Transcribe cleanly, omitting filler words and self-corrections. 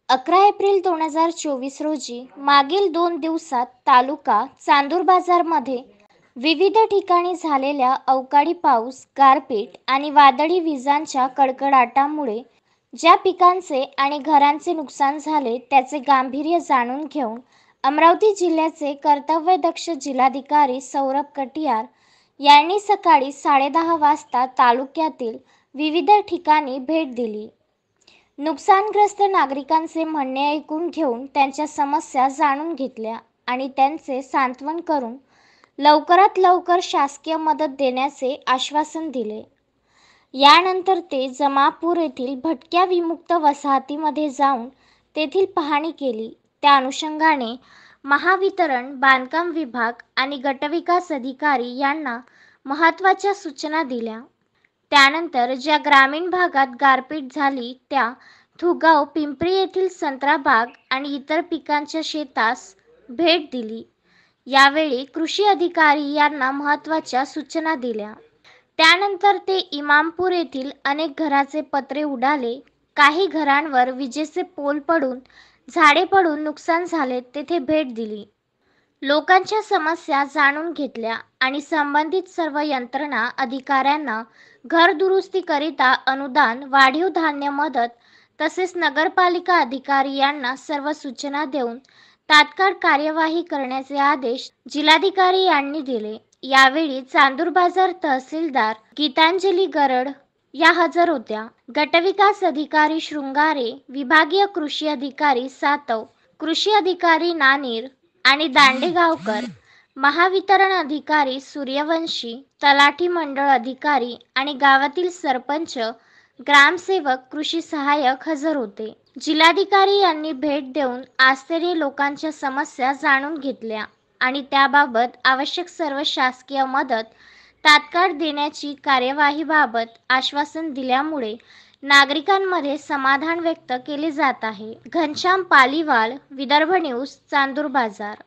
11 April 2024 रोजी मागील 2 दिवसात तालुका चांदूर बाजारमध्ये विविध ठिकाणी झालेल्या अवकाळी पाऊस, गारपीट आणि वादळी विजांच्या कडकडाटामुळे ज्या पिकांचे आणि घरांचे नुकसान झाले त्याचे गांभीर्य जाणून घेऊन अमरावती जिल्ह्याचे कर्तव्यदक्ष जिल्हाधिकारी सौरभ कटियार यांनी सकाळी 10:30 वाजता तालुक्यातील विविध ठिकाणी भेट दिली. नुकसानग्रस्त नागरिकांचे म्हणणे ऐकून घेऊन त्यांच्या समस्या जाणून घेतल्या आणि त्यांचे सांत्वन करून लवकरात लवकर शासकीय मदत देण्याचे आश्वासन दिले. यानंतर ते जमापूर येथील भटक्या विमुक्त वसाहतीमध्ये जाऊन तेथील पाहणी केली. त्या अनुषंगाने महावितरण, बांधकाम विभाग आणि गटविकास अधिकारी यांना महत्त्वाच्या सूचना दिल्या. त्यानंतर ज्या ग्रामीण भागात गारपीट झाली त्या थुगाव, पिंपरी येथील संत्रा बाग आणि इतर पिकांच्या शेतास भेट दिली. यावेळी कृषी अधिकारी यांना महत्त्वाच्या सूचना दिल्या. त्यानंतर ते इमामपूर येथील अनेक घराचे पत्रे उडाले, काही घरांवर विजेचे पोल पडून, झाडे पडून नुकसान झाले तेथे भेट दिली. लोकांच्या समस्या जाणून घेतल्या आणि संबंधित सर्व यंत्रणा अधिकाऱ्यांना घर दुरुस्तीकरिता अनुदान, वाढीव धान्य मदत तसेच नगरपालिका अधिकारी यांना सर्व सूचना देऊन तात्काळ कार्यवाही करण्याचे आदेश जिल्हाधिकारी यांनी दिले. यावेळी चांदूर बाजार तहसीलदार गीतांजली गरड या हजर होत्या. गटविकास अधिकारी शृंगारे, विभागीय कृषी अधिकारी सातव, कृषी अधिकारी नानीर आणि दांडेगावकर, महावितरण अधिकारी सूर्यवंशी, तलाठी मंडळ अधिकारी आणि गावातील सरपंच, ग्रामसेवक, कृषी सहाय्यक हजर होते. जिल्हाधिकारी यांनी भेट देऊन आस्थेने लोकांच्या समस्या जाणून घेतल्या आणि त्याबाबत आवश्यक सर्व शासकीय मदत तात्काळ देण्याची कार्यवाहीबाबत आश्वासन दिल्यामुळे नागरिकांमध्ये समाधान व्यक्त केले जात आहे. घनश्याम पालीवाल, विदर्भ न्यूज, चांदूर बाजार.